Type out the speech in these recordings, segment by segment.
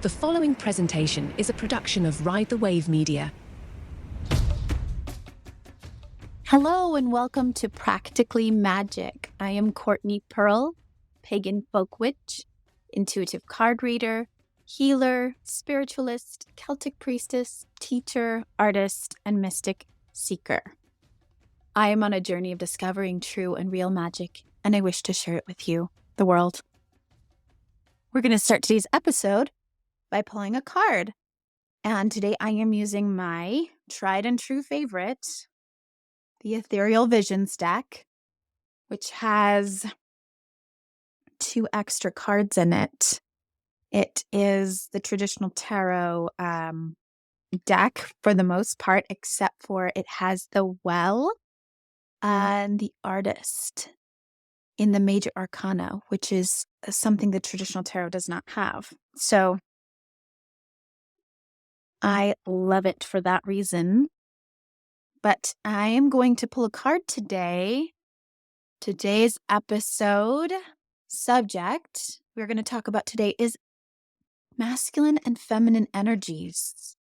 The following presentation is a production of Ride the Wave Media. Hello and welcome to Practically Magic. I am Courtney Pearl, pagan folk witch, intuitive card reader, healer, spiritualist, Celtic priestess, teacher, artist, and mystic seeker. I am on a journey of discovering true and real magic, and I wish to share it with you, the world. We're going to start today's episode by pulling a card. And today I am using my tried and true favorite, the Ethereal Visions deck, which has 2 extra cards in it. It is the traditional tarot deck for the most part, except for it has the well and the artist in the major arcana, which is something the traditional tarot does not have. So I love it for that reason. But I am going to pull a card today. Today's episode subject we're going to talk about today is masculine and feminine energies.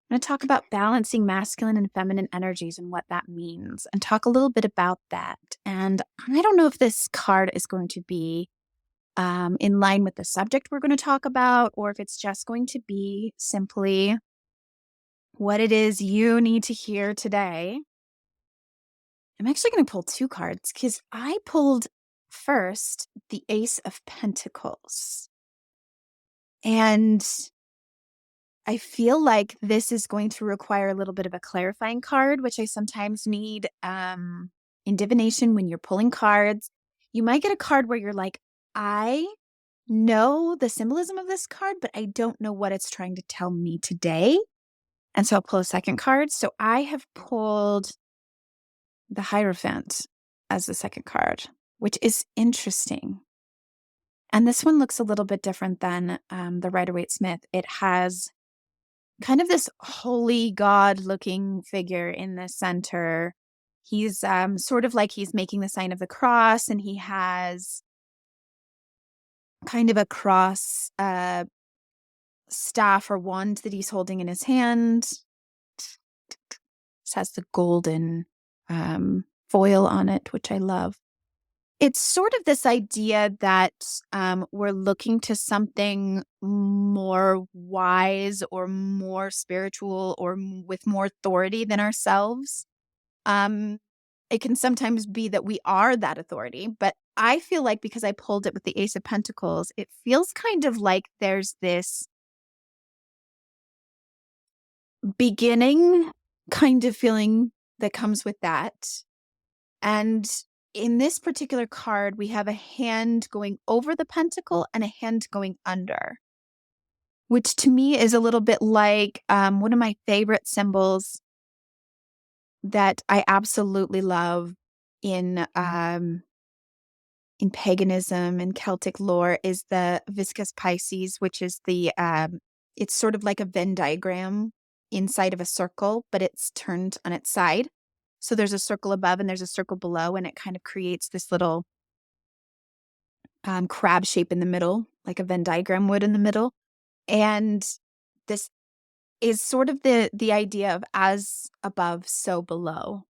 I'm going to talk about balancing masculine and feminine energies and what that means and talk a little bit about that. And I don't know if this card is going to be in line with the subject we're going to talk about, or if it's just going to be simply what it is you need to hear today. I'm actually going to pull 2 cards because I pulled first the Ace of Pentacles. And I feel like this is going to require a little bit of a clarifying card, which I sometimes need in divination when you're pulling cards. You might get a card where you're like, I know the symbolism of this card, but I don't know what it's trying to tell me today. And so I'll pull a second card. So I have pulled the Hierophant as the second card, which is interesting. And this one looks a little bit different than the Rider-Waite-Smith. It has kind of this holy God-looking figure in the center. He's sort of like he's making the sign of the cross, and he has kind of a cross staff or wand that he's holding in his hand. This has the golden foil on it, which I love. It's sort of this idea that we're looking to something more wise or more spiritual or with more authority than ourselves. It can sometimes be that we are that authority, but I feel like because I pulled it with the Ace of Pentacles, it feels kind of like there's this beginning kind of feeling that comes with that. And in this particular card, we have a hand going over the pentacle and a hand going under, which to me is a little bit like one of my favorite symbols that I absolutely love in paganism and Celtic lore is the Viscus Pisces, which is the it's sort of like a Venn diagram inside of a circle, but it's turned on its side. So there's a circle above and there's a circle below, and it kind of creates this little crab shape in the middle, like a Venn diagram would in the middle. And this is sort of the idea of as above, so below,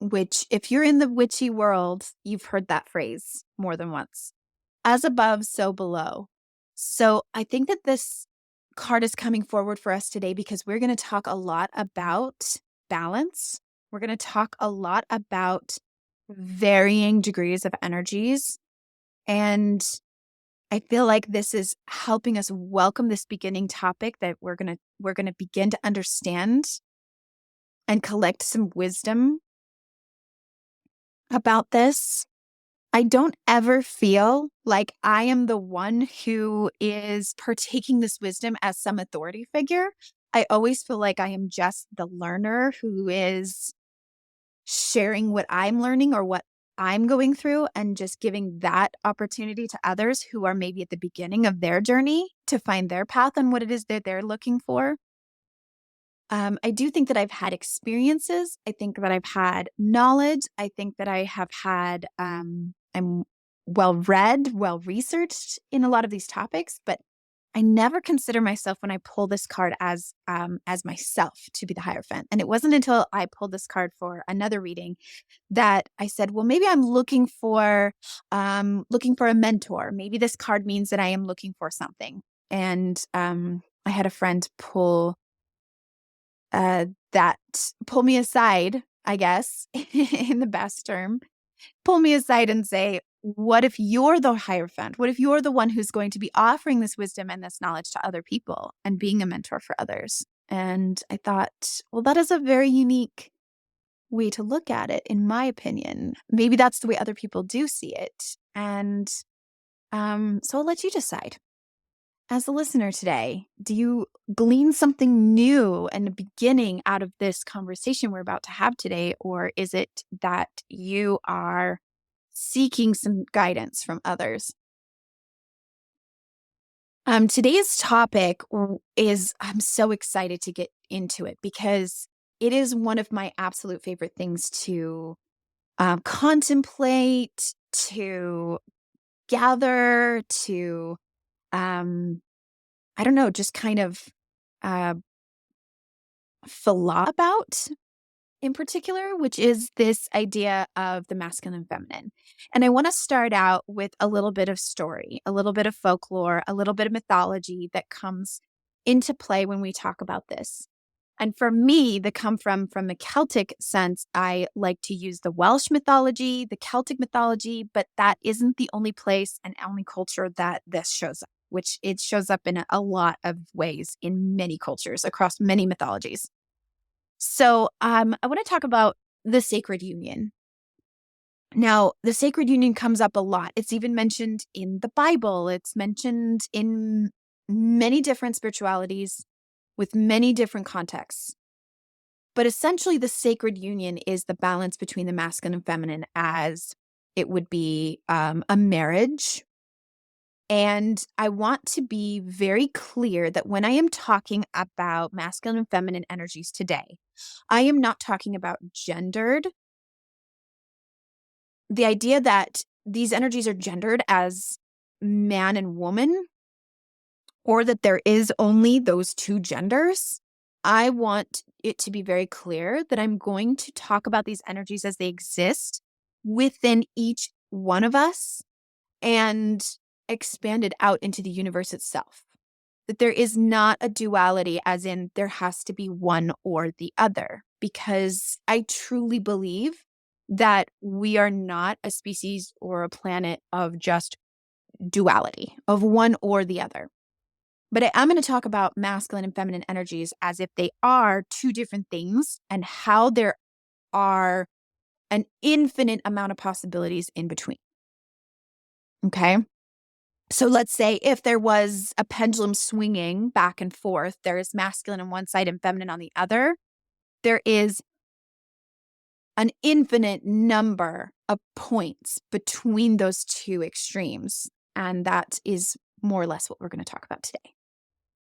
which if you're in the witchy world, you've heard that phrase more than once. As above, so below. So I think that this card is coming forward for us today because we're going to talk a lot about balance. We're going to talk a lot about varying degrees of energies. And I feel like this is helping us welcome this beginning topic that we're going to begin to understand and collect some wisdom about this. I don't ever feel like I am the one who is partaking this wisdom as some authority figure. I always feel like I am just the learner who is sharing what I'm learning or what I'm going through and just giving that opportunity to others who are maybe at the beginning of their journey to find their path and what it is that they're looking for. I do think that I've had experiences. I think that I've had knowledge. I think that I have had, I'm well read, well researched in a lot of these topics, but I never consider myself when I pull this card as myself to be the Hierophant. And it wasn't until I pulled this card for another reading that I said, well, maybe I'm looking for a mentor. Maybe this card means that I am looking for something. And I had a friend that pull me aside, I guess, in the best term, pull me aside and say, what if you're the Hierophant? What if you're the one who's going to be offering this wisdom and this knowledge to other people and being a mentor for others? And I thought, well, that is a very unique way to look at it, in my opinion. Maybe that's the way other people do see it. And so I'll let you decide. As a listener today, do you glean something new and a beginning out of this conversation we're about to have today? Or is it that you are seeking some guidance from others? Today's topic is, I'm so excited to get into it because it is one of my absolute favorite things to contemplate, to gather, to I don't know, just kind of uh, about in particular, which is this idea of the masculine and feminine. And I want to start out with a little bit of story, a little bit of folklore, a little bit of mythology that comes into play when we talk about this. And for me, the come from the Celtic sense, I like to use the Welsh mythology, the Celtic mythology, but that isn't the only place and only culture that this shows up, which it shows up in a lot of ways in many cultures across many mythologies. So I want to talk about the sacred union. Now, the sacred union comes up a lot. It's even mentioned in the Bible. It's mentioned in many different spiritualities with many different contexts. But essentially, the sacred union is the balance between the masculine and feminine as it would be a marriage. And I want to be very clear that when I am talking about masculine and feminine energies today, I am not talking about gendered. The idea that these energies are gendered as man and woman, or that there is only those two genders. I want it to be very clear that I'm going to talk about these energies as they exist within each one of us and expanded out into the universe itself. That there is not a duality, as in there has to be one or the other, because I truly believe that we are not a species or a planet of just duality, of one or the other. But I'm going to talk about masculine and feminine energies as if they are two different things and how there are an infinite amount of possibilities in between. Okay. So let's say if there was a pendulum swinging back and forth, there is masculine on one side and feminine on the other. There is an infinite number of points between those two extremes. And that is more or less what we're going to talk about today.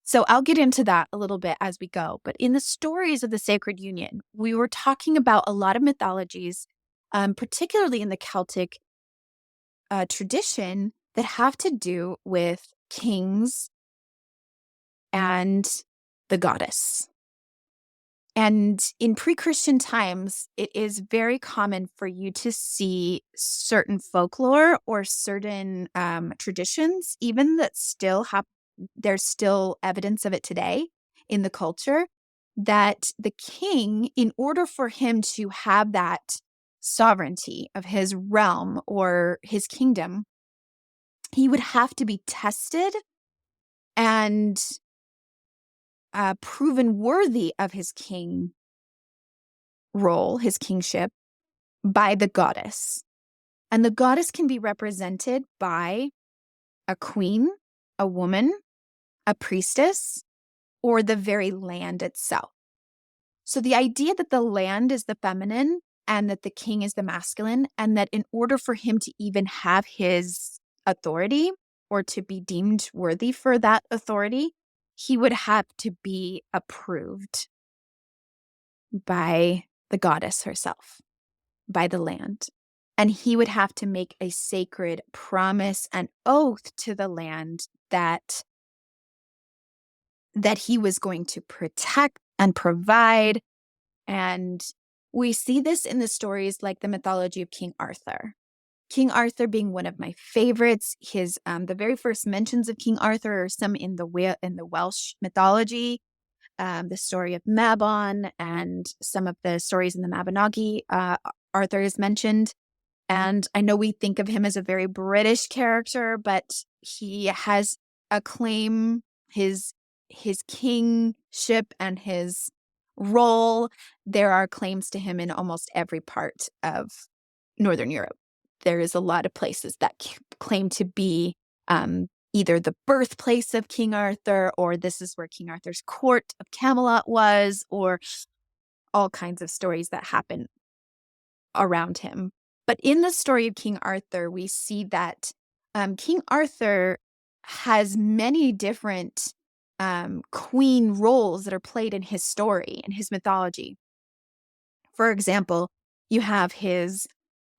So I'll get into that a little bit as we go. But in the stories of the sacred union, we were talking about a lot of mythologies, particularly in the Celtic tradition, that have to do with kings and the goddess. And in pre-Christian times, it is very common for you to see certain folklore or certain traditions, even that still have, there's still evidence of it today in the culture, that the king, in order for him to have that sovereignty of his realm or his kingdom, he would have to be tested and proven worthy of his king role, his kingship, by the goddess. And the goddess can be represented by a queen, a woman, a priestess, or the very land itself. So the idea that the land is the feminine and that the king is the masculine, and that in order for him to even have his authority or to be deemed worthy for that authority, he would have to be approved by the goddess herself, by the land. And he would have to make a sacred promise and oath to the land that that he was going to protect and provide. And we see this in the stories like the mythology of King Arthur. King Arthur being one of my favorites. His the very first mentions of King Arthur are some in the Welsh mythology, the story of Mabon and some of the stories in the Mabinogi. Arthur is mentioned, and I know we think of him as a very British character, but he has a claim. His kingship and his role. There are claims to him in almost every part of Northern Europe. There is a lot of places that claim to be either the birthplace of King Arthur, or this is where King Arthur's court of Camelot was, or all kinds of stories that happen around him. But in the story of King Arthur, we see that King Arthur has many different queen roles that are played in his story and his mythology. For example, you have his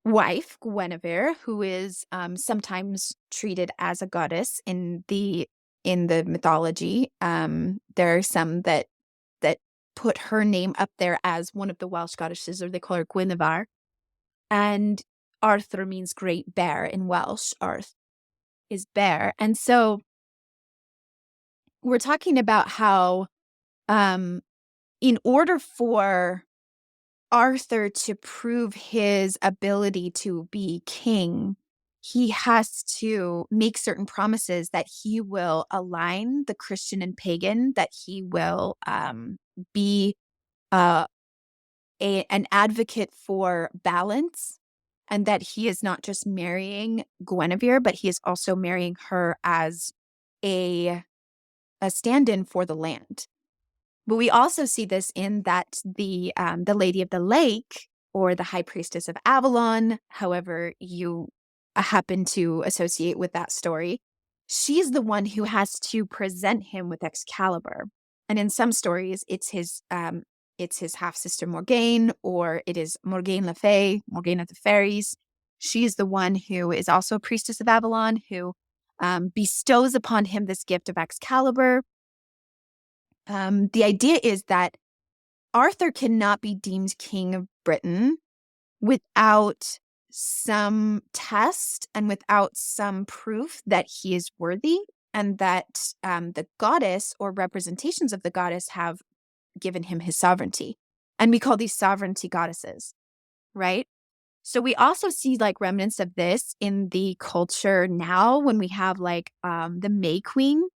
wife, Guinevere, who is sometimes treated as a goddess in the mythology. There are some that put her name up there as one of the Welsh goddesses, or they call her Guinevere. And Arthur means great bear in Welsh. Arth is bear. And so we're talking about how in order for Arthur to prove his ability to be king, he has to make certain promises that he will align the Christian and pagan, that he will be an advocate for balance, and that he is not just marrying Guinevere, but he is also marrying her as a stand-in for the land. But we also see this in that the Lady of the Lake, or the High Priestess of Avalon, however you happen to associate with that story, she's the one who has to present him with Excalibur. And in some stories, it's his half-sister Morgane, or it is Morgane le Fay, Morgane of the Fairies. She's the one who is also a priestess of Avalon, who bestows upon him this gift of Excalibur. The idea is that Arthur cannot be deemed king of Britain without some test and without some proof that he is worthy, and that the goddess or representations of the goddess have given him his sovereignty. And we call these sovereignty goddesses, right? So we also see like remnants of this in the culture now, when we have like the May Queen.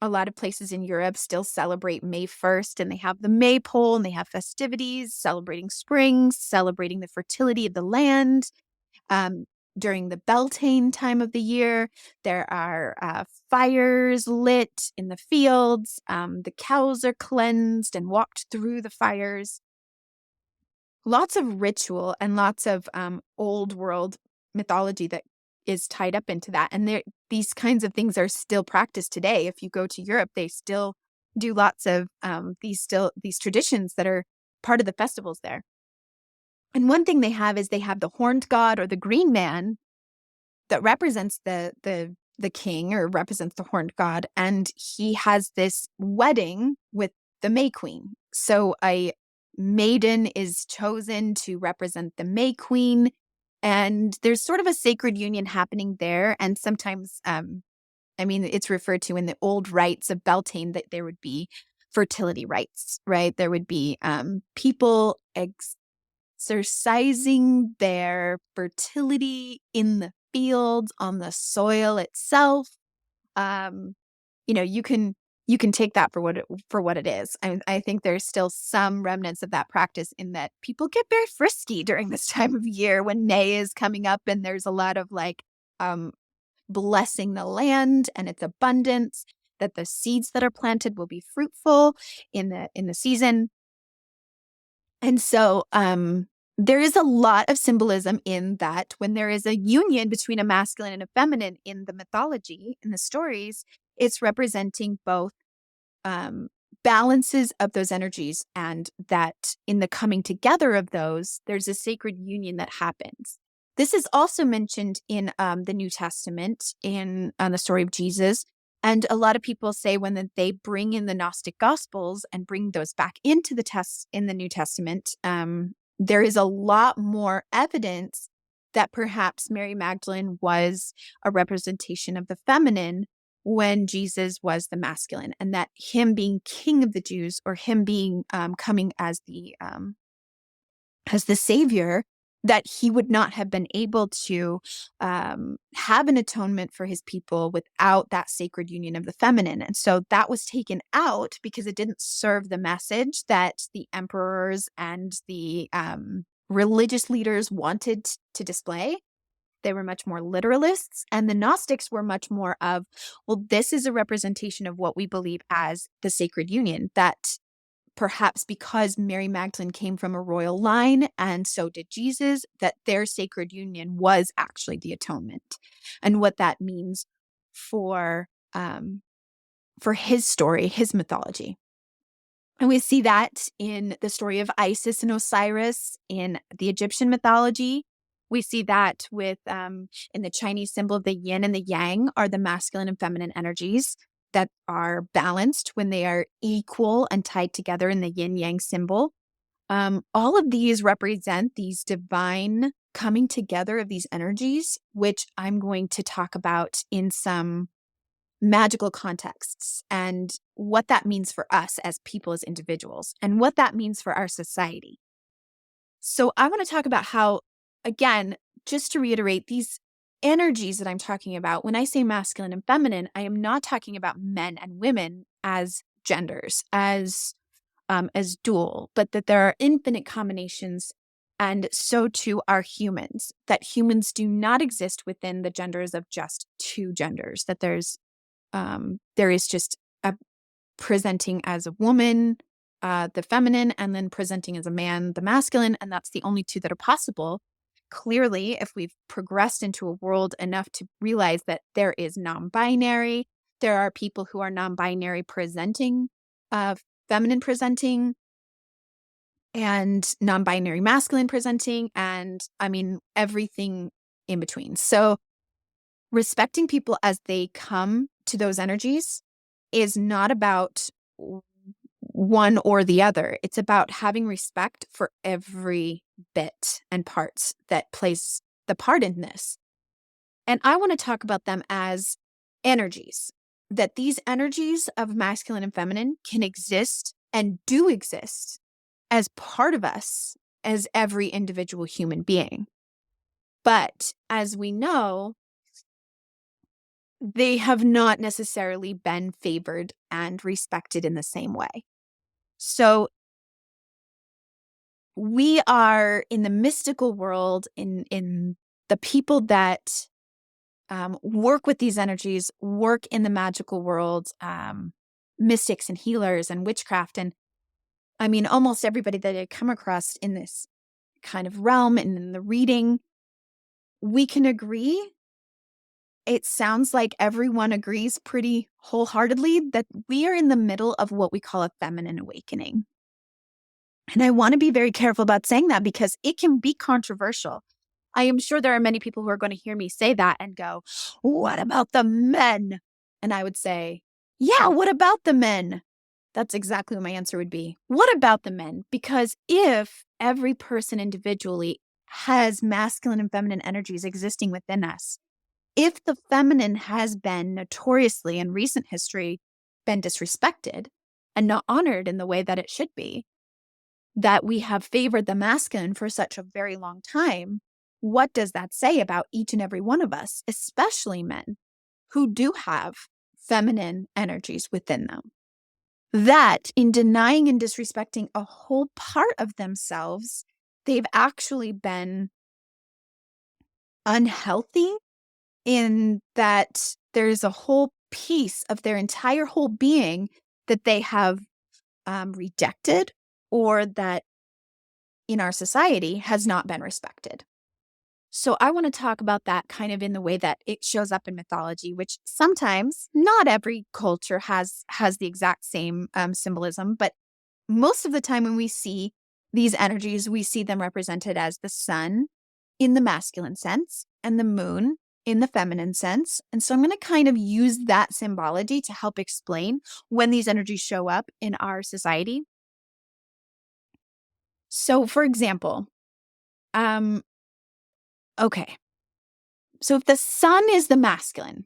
A lot of places in Europe still celebrate May 1st, and they have the maypole, and they have festivities celebrating spring, celebrating the fertility of the land. During the Beltane time of the year, there are fires lit in the fields. The cows are cleansed and walked through the fires. Lots of ritual and lots of old world mythology that is tied up into that. And these kinds of things are still practiced today. If you go to Europe, they still do lots of these traditions that are part of the festivals there. And one thing they have is they have the horned god, or the green man, that represents the king, or represents the horned god, and he has this wedding with the May Queen. So a maiden is chosen to represent the May Queen, and there's sort of a sacred union happening there. And sometimes, it's referred to in the old rites of Beltane that there would be fertility rites, right? There would be people exercising their fertility in the fields, on the soil itself. You can take that for what it is. I think there's still some remnants of that practice, in that people get very frisky during this time of year when May is coming up, and there's a lot of like blessing the land and its abundance, that the seeds that are planted will be fruitful in the season. And so there is a lot of symbolism in that. When there is a union between a masculine and a feminine in the mythology, in the stories, it's representing both balances of those energies, and that in the coming together of those, there's a sacred union that happens. This is also mentioned in the New Testament, in the story of Jesus, And a lot of people say when they bring in the Gnostic Gospels and bring those back into the text in the New Testament, there is a lot more evidence that perhaps Mary Magdalene was a representation of the feminine when Jesus was the masculine, and that him being king of the Jews, or him being coming as the savior, that he would not have been able to have an atonement for his people without that sacred union of the feminine. And so that was taken out because it didn't serve the message that the emperors and the religious leaders wanted to display. They were much more literalists, and the Gnostics were much more of, well, this is a representation of what we believe as the sacred union, that perhaps because Mary Magdalene came from a royal line and so did Jesus, that their sacred union was actually the atonement, and what that means for his story, his mythology. And we see that in the story of Isis and Osiris in the Egyptian mythology. We see that with in the Chinese symbol of the yin and the yang are the masculine and feminine energies that are balanced when they are equal and tied together in the yin yang symbol. All of these represent these divine coming together of these energies, which I'm going to talk about in some magical contexts, and what that means for us as people, as individuals, and what that means for our society. So I want to talk about how, again, just to reiterate, these energies that I'm talking about, when I say masculine and feminine, I am not talking about men and women as genders, as dual, but that there are infinite combinations, and so too are humans, that humans do not exist within the genders of just two genders, that there is just a presenting as a woman, the feminine, and then presenting as a man, the masculine, and that's the only two that are possible. Clearly, if we've progressed into a world enough to realize that there is non-binary, there are people who are non-binary presenting, feminine presenting, and non-binary masculine presenting, and I mean, everything in between. So respecting people as they come to those energies is not about one or the other. It's about having respect for every bit and parts that plays the part in this. And I want to talk about them as energies, that these energies of masculine and feminine can exist and do exist as part of us, as every individual human being. But as we know, they have not necessarily been favored and respected in the same way. So we are in the mystical world, in the people that work with these energies, work in the magical world, mystics and healers and witchcraft. And I mean, almost everybody that I come across in this kind of realm and in the reading, we can agree. It sounds like everyone agrees pretty wholeheartedly that we are in the middle of what we call a feminine awakening. And I want to be very careful about saying that because it can be controversial. I am sure there are many people who are going to hear me say that and go, what about the men? And I would say, yeah, what about the men? That's exactly what my answer would be. What about the men? Because if every person individually has masculine and feminine energies existing within us, if the feminine has been notoriously in recent history been disrespected and not honored in the way that it should be, that we have favored the masculine for such a very long time, what does that say about each and every one of us, especially men who do have feminine energies within them? That in denying and disrespecting a whole part of themselves, they've actually been unhealthy, in that there's a whole piece of their entire whole being that they have rejected, or that in our society has not been respected. So I want to talk about that kind of in the way that it shows up in mythology, which sometimes not every culture has the exact same symbolism, but most of the time when we see these energies, we see them represented as the sun in the masculine sense and the moon in the feminine sense. And so I'm going to kind of use that symbology to help explain when these energies show up in our society. So, for example, okay. So if the sun is the masculine,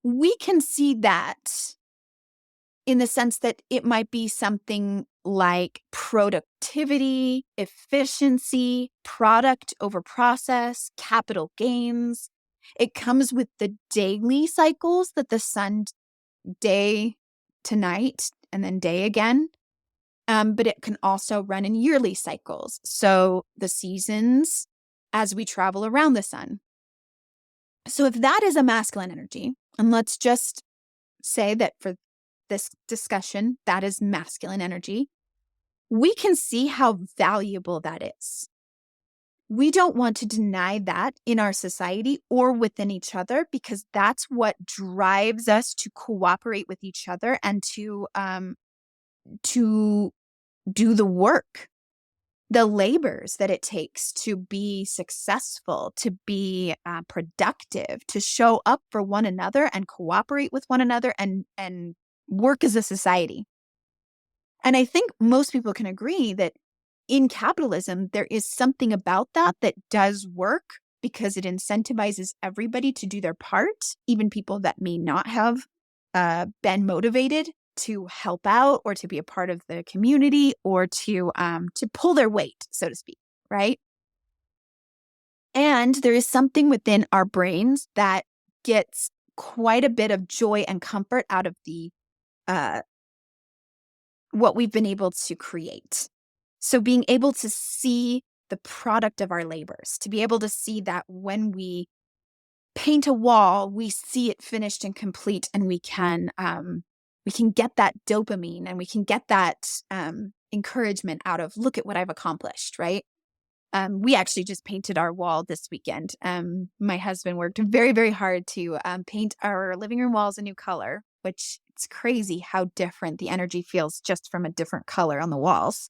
we can see that in the sense that it might be something like productivity, efficiency, product over process, capital gains. It comes with the daily cycles that the sun day to night and then day again. But it can also run in yearly cycles. So the seasons as we travel around the sun. So if that is a masculine energy, and let's just say that for this discussion, that is masculine energy, we can see how valuable that is. We don't want to deny that in our society or within each other, because that's what drives us to cooperate with each other and to do the work, the labors that it takes to be successful, to be productive, to show up for one another and cooperate with one another and work as a society. And I think most people can agree that in capitalism, there is something about that that does work because it incentivizes everybody to do their part, even people that may not have been motivated to help out or to be a part of the community or to pull their weight, so to speak, right? And there is something within our brains that gets quite a bit of joy and comfort out of the what we've been able to create. So being able to see the product of our labors, to be able to see that when we paint a wall, we see it finished and complete, and we can get that dopamine and we can get that encouragement out of, look at what I've accomplished, right? We actually just painted our wall this weekend. My husband worked very, very hard to paint our living room walls a new color, which it's crazy how different the energy feels just from a different color on the walls.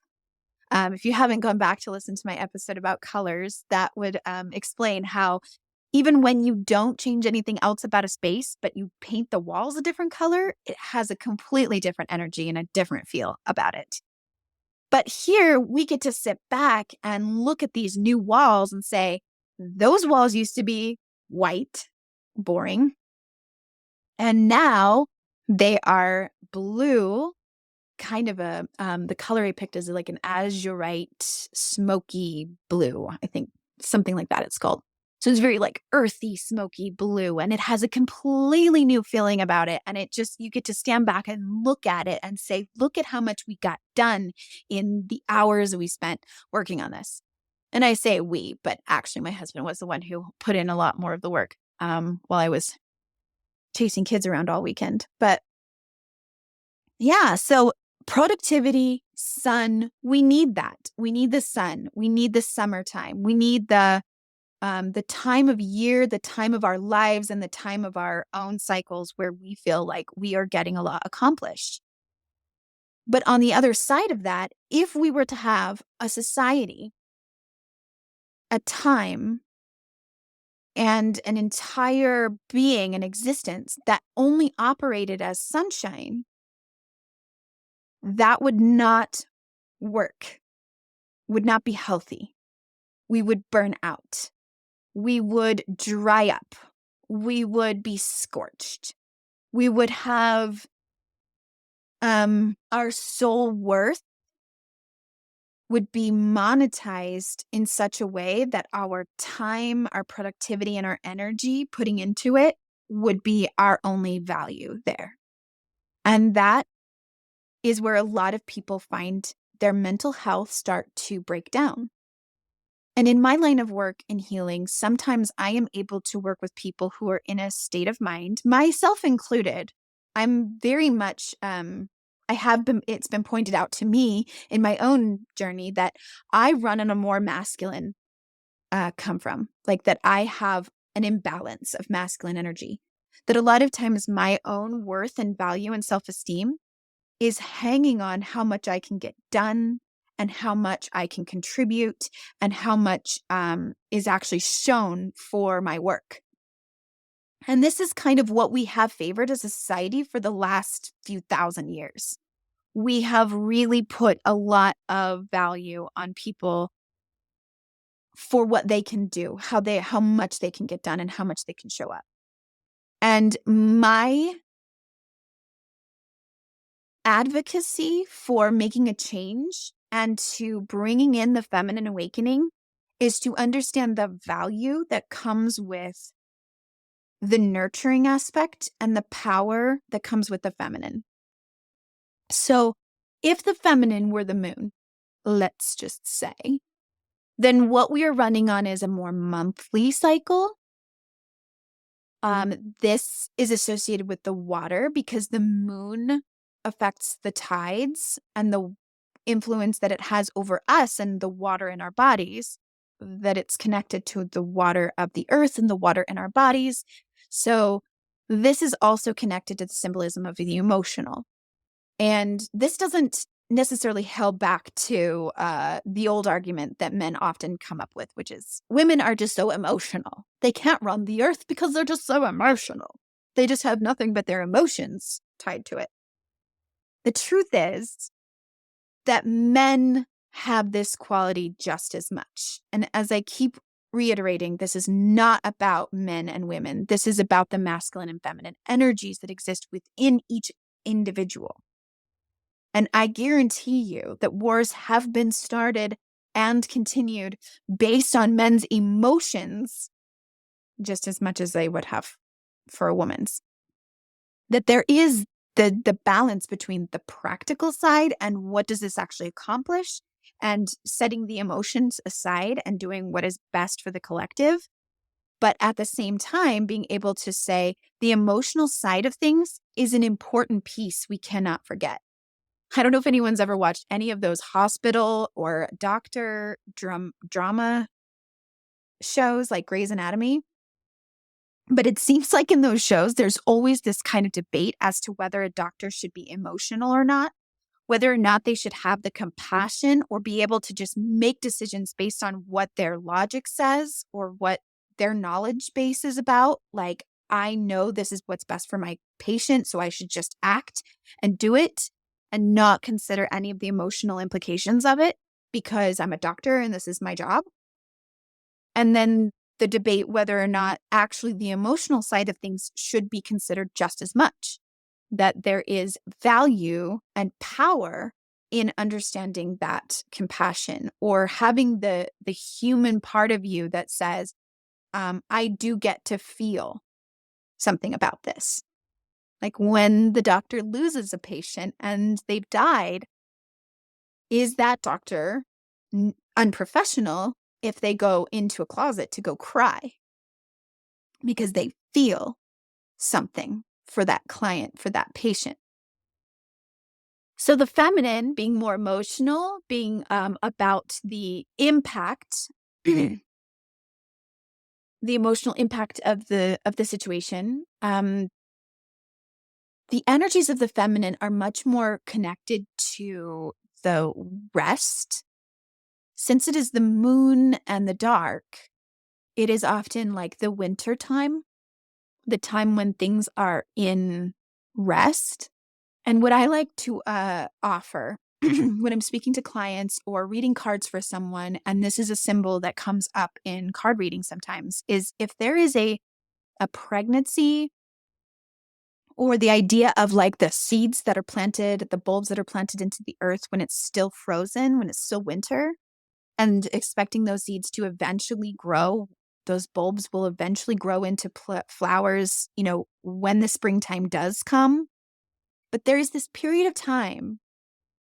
If you haven't gone back to listen to my episode about colors, that would explain how even when you don't change anything else about a space, but you paint the walls a different color, it has a completely different energy and a different feel about it. But here we get to sit back and look at these new walls and say, those walls used to be white, boring, and now they are blue, kind of the color I picked is like an azurite, smoky blue, I think, something like that it's called. So it's very like earthy, smoky blue, and it has a completely new feeling about it. And you get to stand back and look at it and say, look at how much we got done in the hours we spent working on this. And I say we, but actually my husband was the one who put in a lot more of the work while I was chasing kids around all weekend. But yeah, so productivity, sun, we need that. We need the sun. We need the summertime. We need the time of year, the time of our lives, and the time of our own cycles where we feel like we are getting a lot accomplished. But on the other side of that, if we were to have a society, a time, and an entire being and existence that only operated as sunshine, that would not work, would not be healthy. We would burn out. We would dry up. We would be scorched. We would have our soul worth would be monetized in such a way that our time, our productivity, and our energy putting into it would be our only value there. And that is where a lot of people find their mental health start to break down. And in my line of work in healing, sometimes I am able to work with people who are in a state of mind, myself included. I'm very much, it's been pointed out to me in my own journey that I run on a more masculine come from, like that I have an imbalance of masculine energy, that a lot of times my own worth and value and self-esteem is hanging on how much I can get done and how much I can contribute and how much is actually shown for my work. And this is kind of what we have favored as a society for the last few thousand years. We have really put a lot of value on people for what they can do, how much they can get done and how much they can show up. And my advocacy for making a change and to bringing in the feminine awakening is to understand the value that comes with the nurturing aspect and the power that comes with the feminine. So if the feminine were the moon, let's just say, then what we are running on is a more monthly cycle. This is associated with the water because the moon affects the tides and the influence that it has over us and the water in our bodies, that it's connected to the water of the earth and the water in our bodies. So this is also connected to the symbolism of the emotional. And this doesn't necessarily held back to the old argument that men often come up with, which is women are just so emotional. They can't run the earth because they're just so emotional. They just have nothing but their emotions tied to it. The truth is that men have this quality just as much. And as I keep reiterating, this is not about men and women. This is about the masculine and feminine energies that exist within each individual. And I guarantee you that wars have been started and continued based on men's emotions just as much as they would have for a woman's. That there is the balance between the practical side and what does this actually accomplish, and setting the emotions aside and doing what is best for the collective. But at the same time, being able to say the emotional side of things is an important piece we cannot forget. I don't know if anyone's ever watched any of those hospital or doctor drama shows like Grey's Anatomy, but it seems like in those shows, there's always this kind of debate as to whether a doctor should be emotional or not, whether or not they should have the compassion or be able to just make decisions based on what their logic says or what their knowledge base is about. Like, I know this is what's best for my patient, so I should just act and do it and not consider any of the emotional implications of it because I'm a doctor and this is my job. And then the debate whether or not actually the emotional side of things should be considered just as much, that there is value and power in understanding that compassion or having the human part of you that says, I do get to feel something about this. Like when the doctor loses a patient and they've died, is that doctor unprofessional if they go into a closet to go cry because they feel something for that client, for that patient? So the feminine being more emotional, being about the impact, the emotional impact of the situation. The energies of the feminine are much more connected to the rest. Since it is the moon and the dark, it is often like the winter time, the time when things are in rest. And what I like to offer when I'm speaking to clients or reading cards for someone, and this is a symbol that comes up in card reading sometimes, is if there is a pregnancy or the idea of like the seeds that are planted, the bulbs that are planted into the earth when it's still frozen, when it's still winter, and expecting those seeds to eventually grow, those bulbs will eventually grow into flowers, when the springtime does come. But there is this period of time,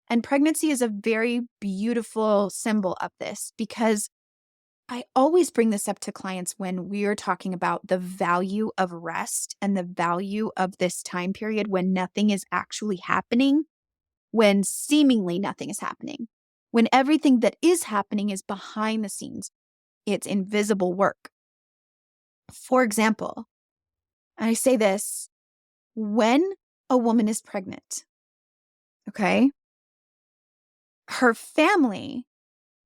and pregnancy is a very beautiful symbol of this because I always bring this up to clients when we are talking about the value of rest and the value of this time period when nothing is actually happening, when seemingly nothing is happening, when everything that is happening is behind the scenes. It's invisible work. For example, I say this, when a woman is pregnant, okay, her family,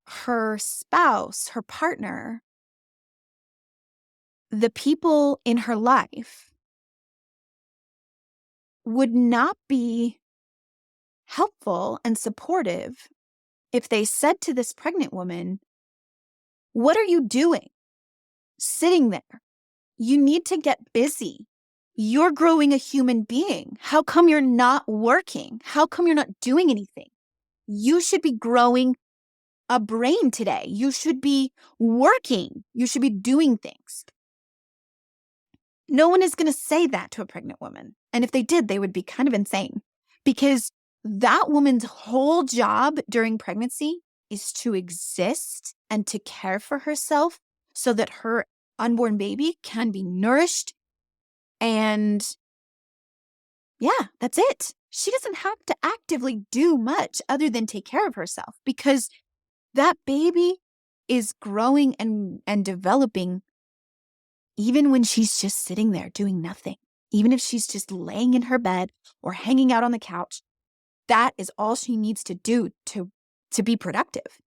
her spouse, her partner the people in her life would not be helpful and supportive if they said to this pregnant woman, "What are you doing sitting there? You need to get busy. You're growing a human being. How come you're not working? How come you're not doing anything? You should be growing a brain today. You should be working. You should be doing things." No one is going to say that to a pregnant woman. And if they did, they would be kind of insane, because that woman's whole job during pregnancy is to exist and to care for herself so that her unborn baby can be nourished. And yeah, that's it. She doesn't have to actively do much other than take care of herself, because that baby is growing and developing even when she's just sitting there doing nothing. Even if she's just laying in her bed or hanging out on the couch, that is all she needs to do to be productive.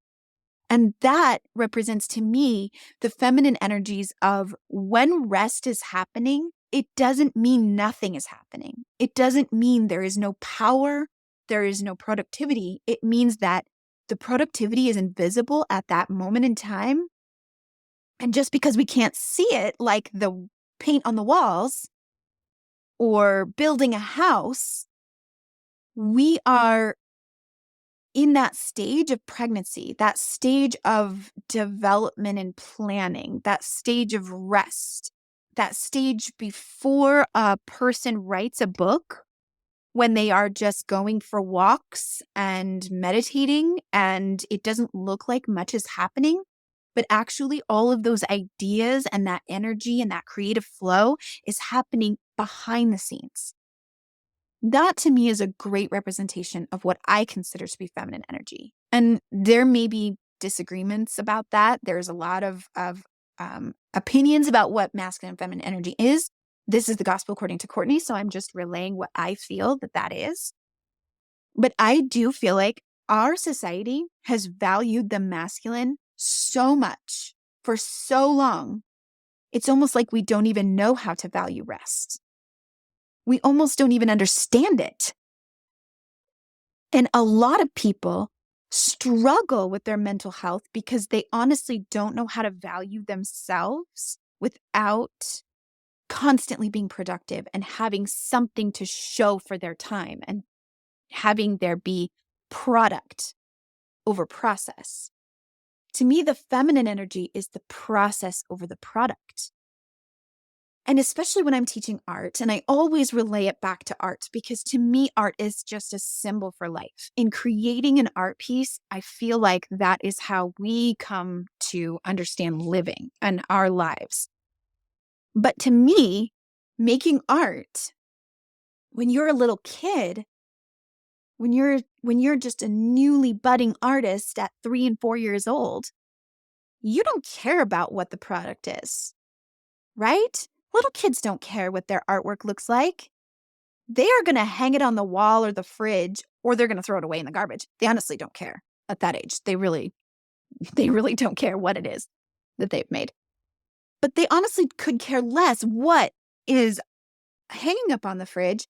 And that represents to me the feminine energies of when rest is happening, it doesn't mean nothing is happening. It doesn't mean there is no power, there is no productivity. It means that the productivity is invisible at that moment in time. And just because we can't see it, like the paint on the walls or building a house, we are in that stage of pregnancy, that stage of development and planning, that stage of rest, that stage before a person writes a book, when they are just going for walks and meditating and it doesn't look like much is happening. But actually, all of those ideas and that energy and that creative flow is happening behind the scenes. That to me is a great representation of what I consider to be feminine energy. And there may be disagreements about that. There's a lot of opinions about what masculine and feminine energy is. This is the gospel according to Courtney, so I'm just relaying what I feel that is. But I do feel like our society has valued the masculine so much for so long. It's almost like we don't even know how to value rest. We almost don't even understand it. And a lot of people struggle with their mental health because they honestly don't know how to value themselves without constantly being productive and having something to show for their time and having there be product over process. To me, the feminine energy is the process over the product. And especially when I'm teaching art, and I always relay it back to art, because to me, art is just a symbol for life. In creating an art piece, I feel like that is how we come to understand living and our lives. But to me, making art, when you're a little kid, when you're just a newly budding artist at 3 and 4 years old, you don't care about what the product is, right? Little kids don't care what their artwork looks like. They are going to hang it on the wall or the fridge, or they're going to throw it away in the garbage. They honestly don't care at that age. They really don't care what it is that they've made. But they honestly could care less what is hanging up on the fridge.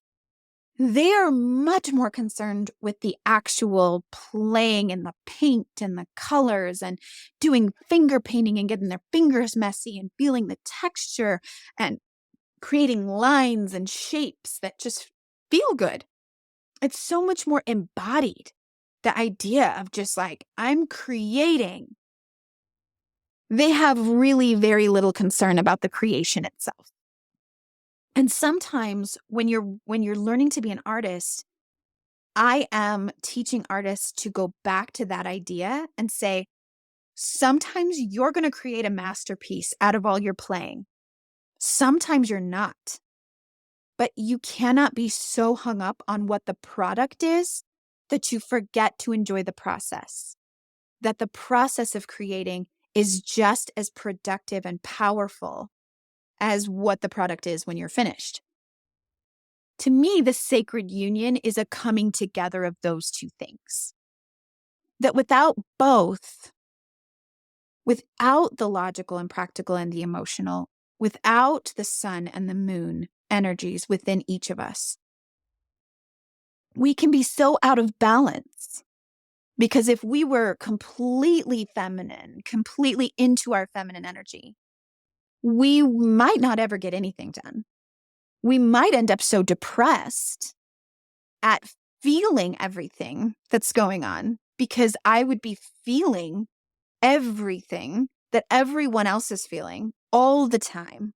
They are much more concerned with the actual playing in the paint and the colors and doing finger painting and getting their fingers messy and feeling the texture and creating lines and shapes that just feel good. It's so much more embodied. The idea of just like, I'm creating. They have really very little concern about the creation itself. And sometimes when you're learning to be an artist, I am teaching artists to go back to that idea and say, sometimes you're going to create a masterpiece out of all your playing. Sometimes you're not. But you cannot be so hung up on what the product is that you forget to enjoy the process. That the process of creating is just as productive and powerful as what the product is when you're finished. To me, the sacred union is a coming together of those two things. That without both, without the logical and practical and the emotional, without the sun and the moon energies within each of us, we can be so out of balance. Because if we were completely feminine, completely into our feminine energy, we might not ever get anything done. We might end up so depressed at feeling everything that's going on, because I would be feeling everything that everyone else is feeling all the time,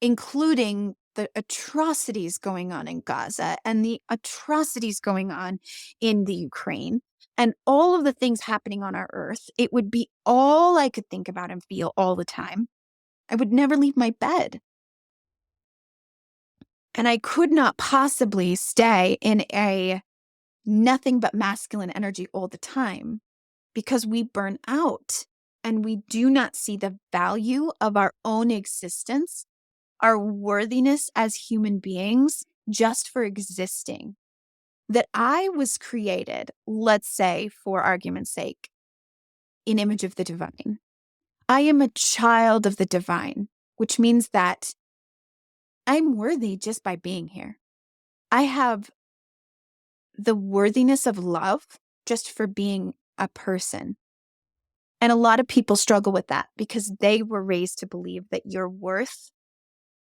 including the atrocities going on in Gaza and the atrocities going on in the Ukraine and all of the things happening on our earth. It would be all I could think about and feel all the time. I would never leave my bed. And I could not possibly stay in a nothing but masculine energy all the time, because we burn out and we do not see the value of our own existence, our worthiness as human beings just for existing. That I was created, let's say, for argument's sake, in image of the divine. I am a child of the divine, which means that I'm worthy just by being here. I have the worthiness of love just for being a person. And a lot of people struggle with that because they were raised to believe that your worth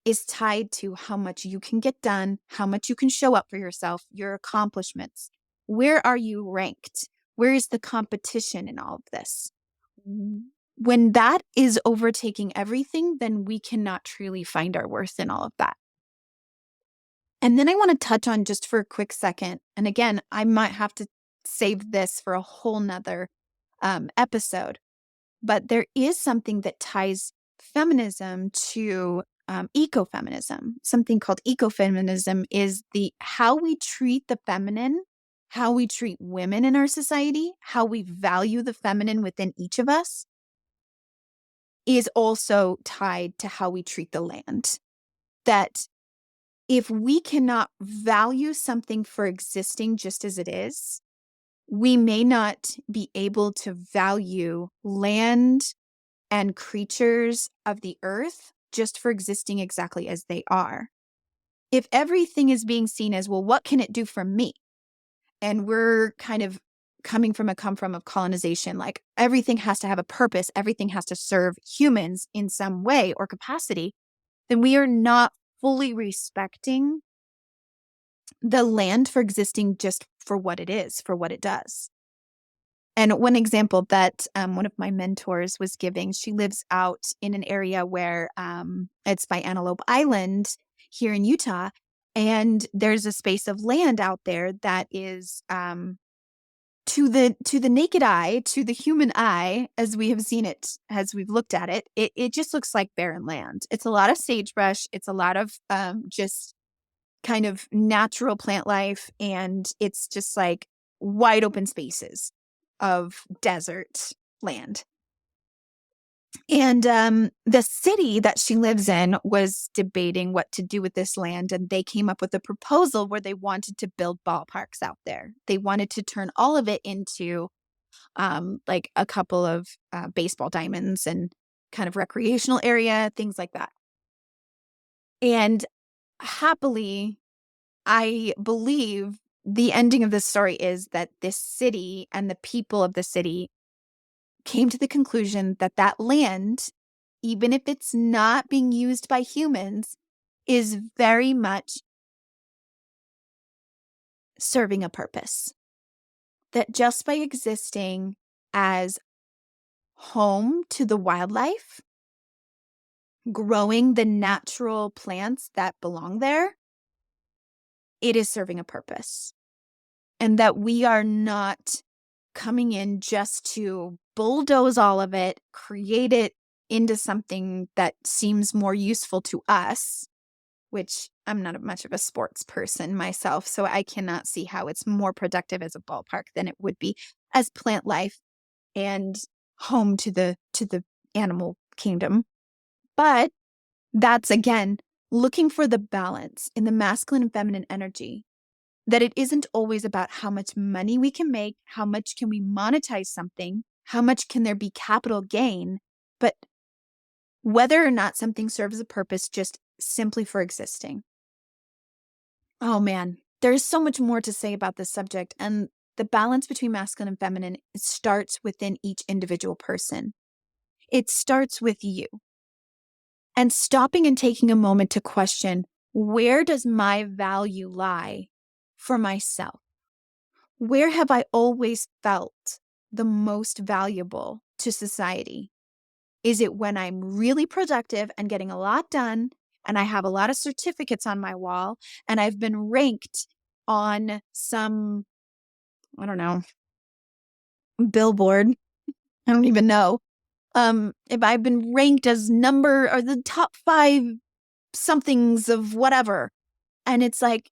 is tied to how much you can get done, how much you can show up for yourself, your accomplishments. Where are you ranked? Where is the competition in all of this? When that is overtaking everything, then we cannot truly find our worth in all of that. And then I want to touch on, just for a quick second, and again, I might have to save this for a whole nother episode, but there is something that ties feminism to ecofeminism. Something called ecofeminism is how we treat the feminine, how we treat women in our society, how we value the feminine within each of us, is also tied to how we treat the land. That if we cannot value something for existing just as it is, we may not be able to value land and creatures of the earth just for existing exactly as they are. If everything is being seen as, well, what can it do for me? And we're kind of coming from of colonization, like everything has to have a purpose, everything has to serve humans in some way or capacity, then we are not fully respecting the land for existing just for what it is, for what it does. And one example that one of my mentors was giving, she lives out in an area where it's by Antelope Island here in Utah. And there's a space of land out there that is to the naked eye, to the human eye, as we have seen it, as we've looked at it, it just looks like barren land. It's a lot of sagebrush. It's a lot of just kind of natural plant life. And it's just like wide open spaces of desert land. And the city that she lives in was debating what to do with this land. And they came up with a proposal where they wanted to build ballparks out there. They wanted to turn all of it into like a couple of baseball diamonds and kind of recreational area, things like that. And happily, I believe the ending of this story is that this city and the people of the city came to the conclusion that that land, even if it's not being used by humans, is very much serving a purpose. That just by existing as home to the wildlife, growing the natural plants that belong there, it is serving a purpose. And that we are not coming in just to bulldoze all of it, create it into something that seems more useful to us, which I'm not much of a sports person myself, so I cannot see how it's more productive as a ballpark than it would be as plant life and home to the animal kingdom. But that's, again, looking for the balance in the masculine and feminine energy, that it isn't always about how much money we can make, how much can we monetize something, how much can there be capital gain, but whether or not something serves a purpose just simply for existing. Oh man, there's so much more to say about this subject, and the balance between masculine and feminine starts within each individual person. It starts with you. And stopping and taking a moment to question, where does my value lie for myself? Where have I always felt the most valuable to society? Is it when I'm really productive and getting a lot done and I have a lot of certificates on my wall and I've been ranked on some, I don't know, billboard? I don't even know. If I've been ranked as number or the top 5 somethings of whatever. And it's like,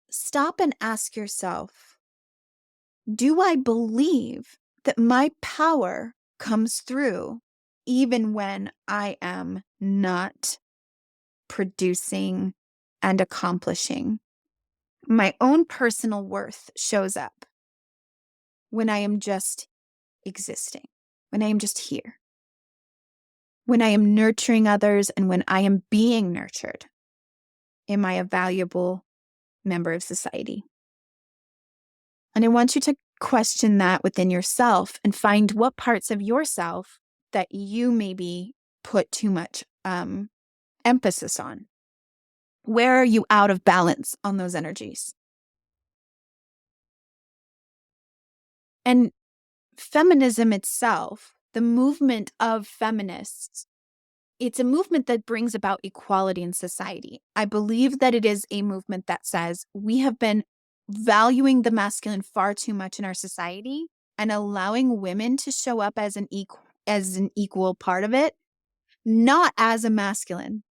stop and ask yourself, do I believe that my power comes through even when I am not producing and accomplishing? My own personal worth shows up when I am just existing, when I am just here, when I am nurturing others, and when I am being nurtured. Am I a valuable member of society? And I want you to question that within yourself and find what parts of yourself that you maybe put too much emphasis on. Where are you out of balance on those energies? And feminism itself, the movement of feminists, it's a movement that brings about equality in society. I believe that it is a movement that says we have been valuing the masculine far too much in our society and allowing women to show up as an equal part of it, not as a masculine.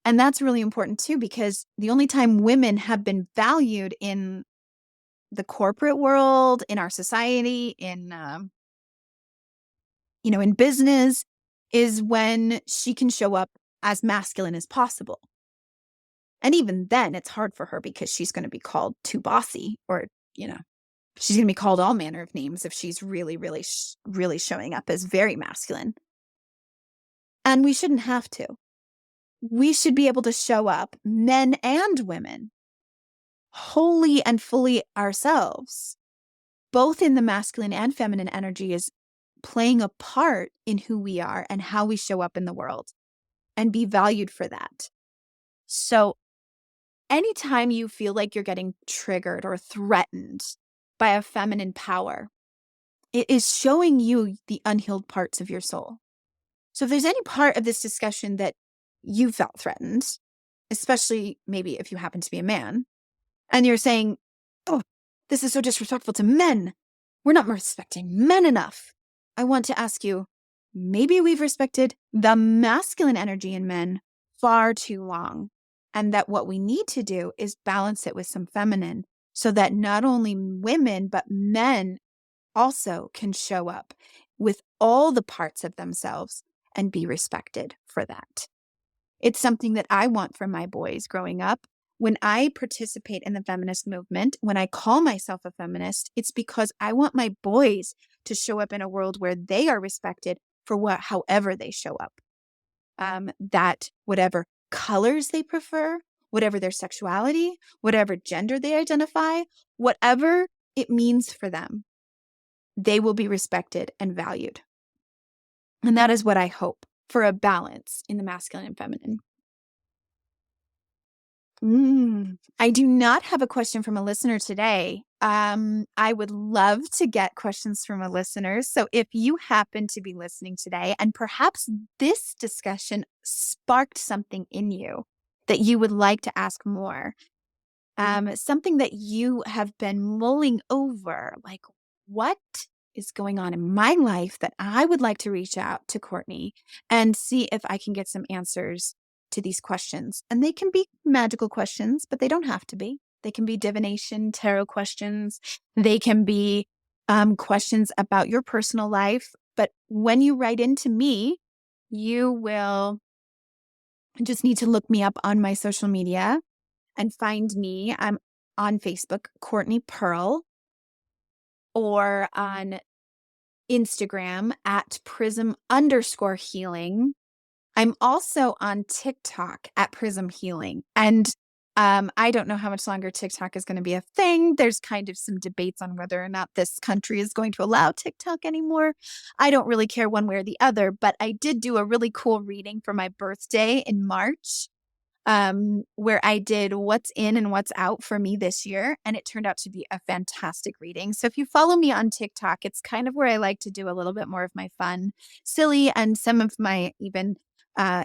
And that's really important too, because the only time women have been valued in the corporate world, in our society, in business, is when she can show up as masculine as possible. And even then, it's hard for her because she's going to be called too bossy, or, she's going to be called all manner of names if she's really, really, really showing up as very masculine. And we shouldn't have to. We should be able to show up, men and women, wholly and fully ourselves, both in the masculine and feminine energy, is playing a part in who we are and how we show up in the world, and be valued for that. So anytime you feel like you're getting triggered or threatened by a feminine power, it is showing you the unhealed parts of your soul. So if there's any part of this discussion that you felt threatened, especially maybe if you happen to be a man, and you're saying, oh, this is so disrespectful to men, we're not respecting men enough, I want to ask you, maybe we've respected the masculine energy in men far too long, and that what we need to do is balance it with some feminine, so that not only women, but men also can show up with all the parts of themselves and be respected for that. It's something that I want for my boys growing up. When I participate in the feminist movement, when I call myself a feminist, it's because I want my boys to show up in a world where they are respected for however they show up. That whatever colors they prefer, whatever their sexuality, whatever gender they identify, whatever it means for them, they will be respected and valued. And that is what I hope for, a balance in the masculine and feminine. I do not have a question from a listener today. I would love to get questions from a listener. So if you happen to be listening today and perhaps this discussion sparked something in you that you would like to ask more, something that you have been mulling over, like, what is going on in my life that I would like to reach out to Courtney and see if I can get some answers to these questions. And they can be magical questions, but they don't have to be. They can be divination, tarot questions. They can be questions about your personal life. But when you write into me, you will just need to look me up on my social media and find me. I'm on Facebook, Courtney Pearl, or on Instagram at prism_healing. I'm also on TikTok at Prism Healing. And I don't know how much longer TikTok is going to be a thing. There's kind of some debates on whether or not this country is going to allow TikTok anymore. I don't really care one way or the other, but I did do a really cool reading for my birthday in March, where I did what's in and what's out for me this year. And it turned out to be a fantastic reading. So if you follow me on TikTok, it's kind of where I like to do a little bit more of my fun, silly, and some of my even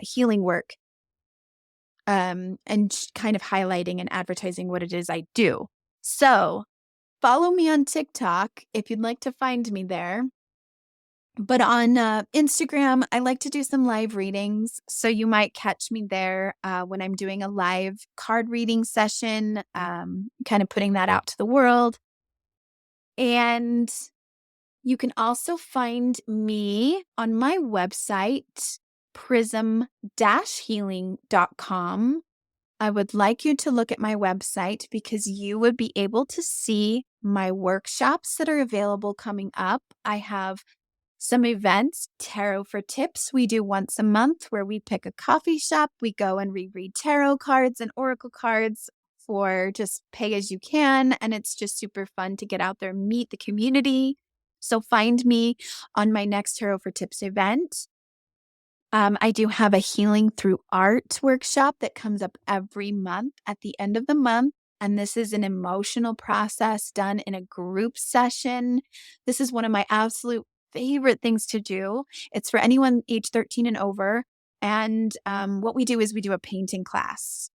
healing work, and kind of highlighting and advertising what it is I do. So follow me on TikTok if you'd like to find me there. But on Instagram, I like to do some live readings. So you might catch me there when I'm doing a live card reading session, kind of putting that out to the world. And you can also find me on my website, prism-healing.com. I would like you to look at my website because you would be able to see my workshops that are available coming up. I have some events, Tarot for Tips, we do once a month where we pick a coffee shop. We go and reread tarot cards and oracle cards for just pay as you can. And it's just super fun to get out there and meet the community. So find me on my next Tarot for Tips event. I do have a Healing Through Art workshop that comes up every month at the end of the month. And this is an emotional process done in a group session. This is one of my absolute favorite things to do. It's for anyone age 13 and over. And what we do is we do a painting class,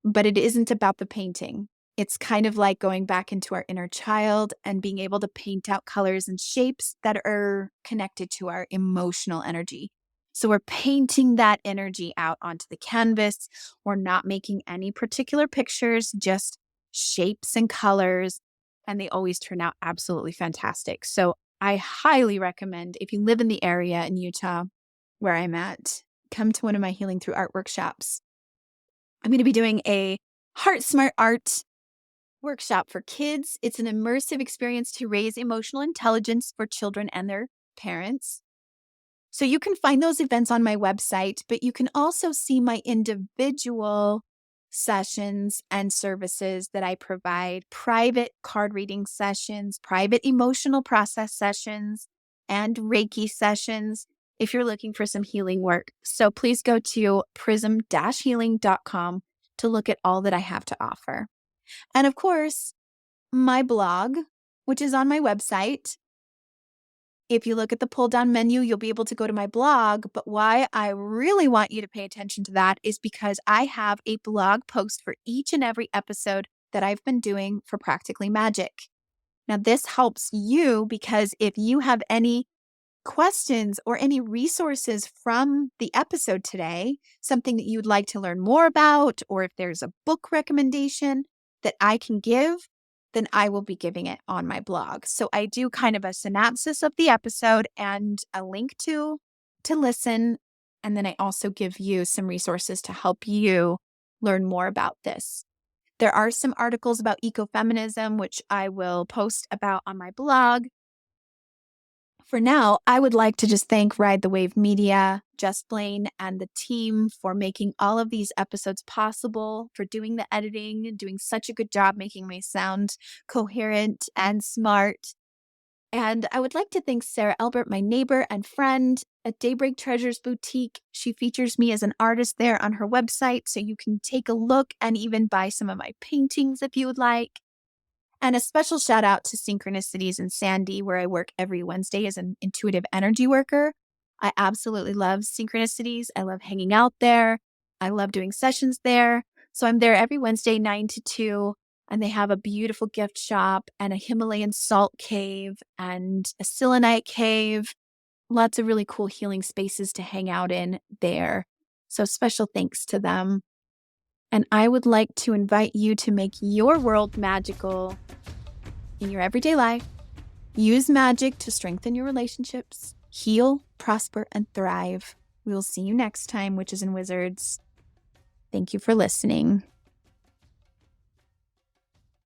but it isn't about the painting. It's kind of like going back into our inner child and being able to paint out colors and shapes that are connected to our emotional energy. So we're painting that energy out onto the canvas. We're not making any particular pictures, just shapes and colors. And they always turn out absolutely fantastic. So I highly recommend, if you live in the area in Utah where I'm at, come to one of my Healing Through Art workshops. I'm going to be doing a Heart Smart Art workshop for kids. It's an immersive experience to raise emotional intelligence for children and their parents. So you can find those events on my website, but you can also see my individual sessions and services that I provide, private card reading sessions, private emotional process sessions, and Reiki sessions if you're looking for some healing work. So please go to prism-healing.com to look at all that I have to offer. And of course, my blog, which is on my website. If you look at the pull down menu, you'll be able to go to my blog. But why I really want you to pay attention to that is because I have a blog post for each and every episode that I've been doing for Practically Magic. Now, this helps you because if you have any questions or any resources from the episode today, something that you'd like to learn more about, or if there's a book recommendation that I can give, then I will be giving it on my blog. So I do kind of a synopsis of the episode and a link to listen. And then I also give you some resources to help you learn more about this. There are some articles about ecofeminism, which I will post about on my blog. For now, I would like to just thank Ride the Wave Media, Just Blaine, and the team for making all of these episodes possible, for doing the editing and doing such a good job making me sound coherent and smart. And I would like to thank Sarah Albert, my neighbor and friend at Daybreak Treasures Boutique. She features me as an artist there on her website, so you can take a look and even buy some of my paintings if you would like. And a special shout out to Synchronicities in Sandy, where I work every Wednesday as an intuitive energy worker. I absolutely love Synchronicities. I love hanging out there. I love doing sessions there. So I'm there every Wednesday, 9 to 2, and they have a beautiful gift shop and a Himalayan salt cave and a selenite cave. Lots of really cool healing spaces to hang out in there. So special thanks to them. And I would like to invite you to make your world magical in your everyday life. Use magic to strengthen your relationships, heal, prosper, and thrive. We will see you next time, Witches and Wizards. Thank you for listening.